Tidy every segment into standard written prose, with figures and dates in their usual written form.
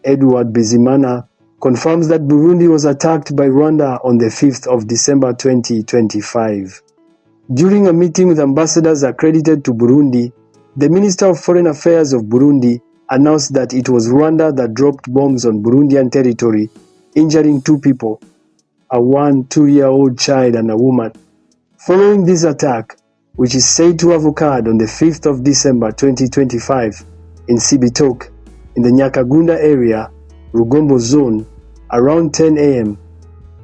EDUARD Bizimana, confirms that Burundi was attacked by Rwanda on the 5th of December 2025. During a meeting with ambassadors accredited to Burundi, the Minister of Foreign Affairs of Burundi announced that it was Rwanda that dropped bombs on Burundian territory, injuring 2 people, a 2-year-old child and a woman. Following this attack, which is said to have occurred on the 5th of December 2025 in Cibitoke, in the Nyakagunda area, Rugombo zone, around 10 a.m.,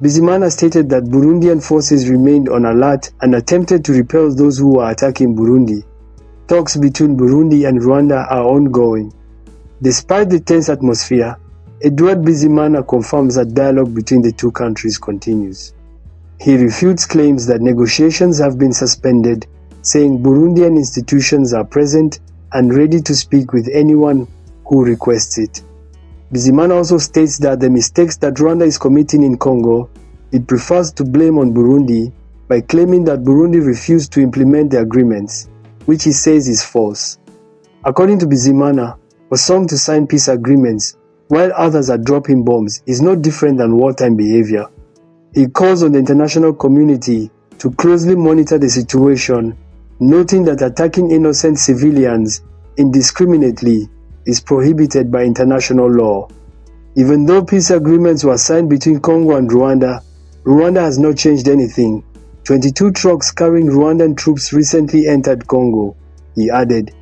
Bizimana stated that Burundian forces remained on alert and attempted to repel those who were attacking Burundi. Talks between Burundi and Rwanda are ongoing. Despite the tense atmosphere, EDUARD Bizimana confirms that dialogue between the two countries continues. He refutes claims that negotiations have been suspended, saying Burundian institutions are present and ready to speak with anyone who requests it. Bizimana also states that the mistakes that Rwanda is committing in Congo, it prefers to blame on Burundi by claiming that Burundi refused to implement the agreements, which he says is false. According to Bizimana, for some to sign peace agreements while others are dropping bombs is no different than wartime behavior. He calls on the international community to closely monitor the situation, noting that attacking innocent civilians indiscriminately is prohibited by international law. Even though peace agreements were signed between Congo and Rwanda, Rwanda has not changed anything. 22 trucks carrying Rwandan troops recently entered Congo, he added.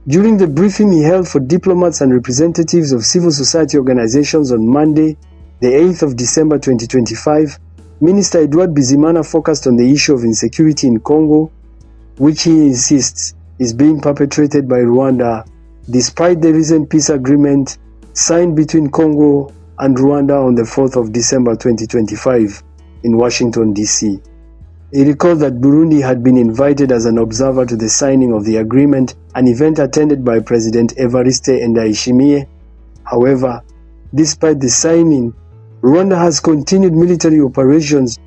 During the briefing he held for diplomats and representatives of civil society organizations on Monday, the 8th of December 2025, Minister EDUARD Bizimana focused on the issue of insecurity in Congo, which he insists is being perpetrated by Rwanda, despite the recent peace agreement signed between Congo and Rwanda on the 4th of December 2025 in Washington, D.C. He recalled that Burundi had been invited as an observer to the signing of the agreement, an event attended by President Evariste Ndayishimiye. However, despite the signing, Rwanda has continued military operations,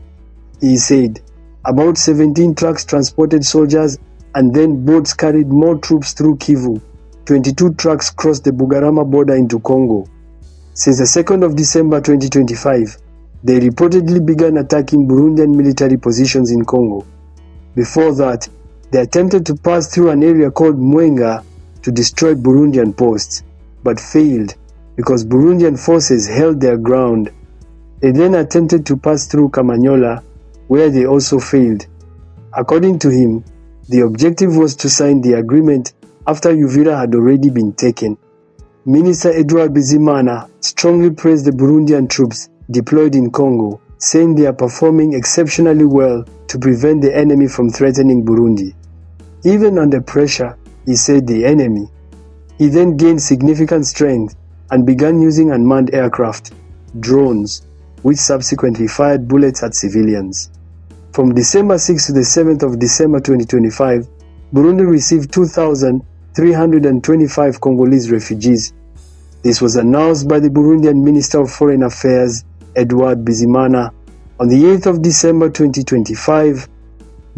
he said. About 17 trucks transported soldiers and then boats carried more troops through Kivu. 22 trucks crossed the Bugarama border into Congo. Since the 2nd of December 2025, they reportedly began attacking Burundian military positions in Congo. Before that, they attempted to pass through an area called Mwenga to destroy Burundian posts, but failed because Burundian forces held their ground. They then attempted to pass through Kamanyola, where they also failed. According to him, the objective was to sign the agreement after Uvira had already been taken. Minister EDUARD Bizimana strongly praised the Burundian troops deployed in Congo, saying they are performing exceptionally well to prevent the enemy from threatening Burundi. Even under pressure, he said the enemy. He then gained significant strength and began using unmanned aircraft, drones, which subsequently fired bullets at civilians. From December 6 to the 7th of December 2025, Burundi received 2,325 Congolese refugees. This was announced by the Burundian Minister of Foreign Affairs, EDUARD Bizimana, on the 8th of December 2025,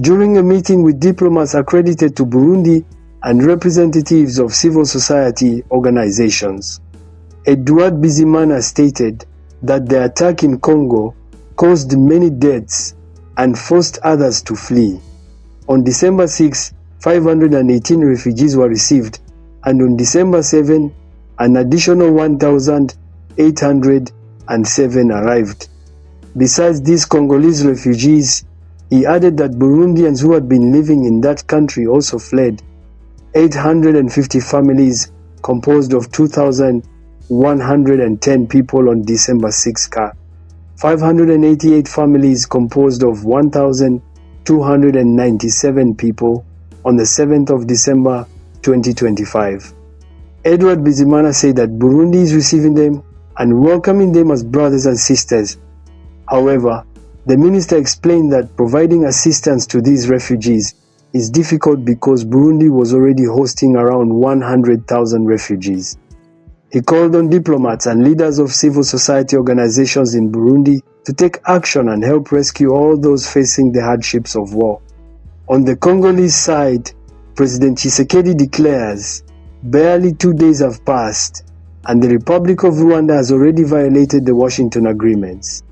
during a meeting with diplomats accredited to Burundi and representatives of civil society organizations. EDUARD Bizimana stated that the attack in Congo caused many deaths and forced others to flee. On December 6, 518 refugees were received, and on December 7, an additional 1,807 arrived. Besides these Congolese refugees, he added that Burundians who had been living in that country also fled. 850 families composed of 2,110 people on December 6, 588 families composed of 1,297 people on the 7th of December 2025. EDUARD Bizimana said that Burundi is receiving them and welcoming them as brothers and sisters. However, the minister explained that providing assistance to these refugees is difficult because Burundi was already hosting around 100,000 refugees. He called on diplomats and leaders of civil society organizations in Burundi to take action and help rescue all those facing the hardships of war. On the Congolese side, President Tshisekedi declares, barely 2 days have passed and the Republic of Rwanda has already violated the Washington agreements.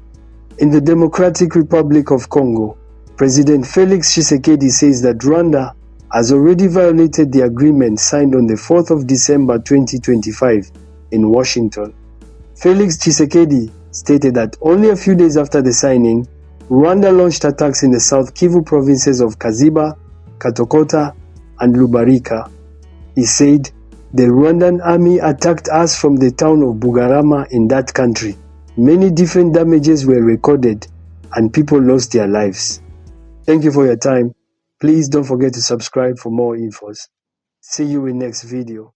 In the Democratic Republic of Congo, President Felix Tshisekedi says that Rwanda has already violated the agreement signed on the 4th of December 2025 in Washington. Felix Tshisekedi stated that only a few days after the signing, Rwanda launched attacks in the South Kivu provinces of Kaziba, Katokota, and Lubarika. He said, "The Rwandan army attacked us from the town of Bugarama in that country. Many different damages were recorded and people lost their lives." Thank you for your time. Please don't forget to subscribe for more infos. See you in next video.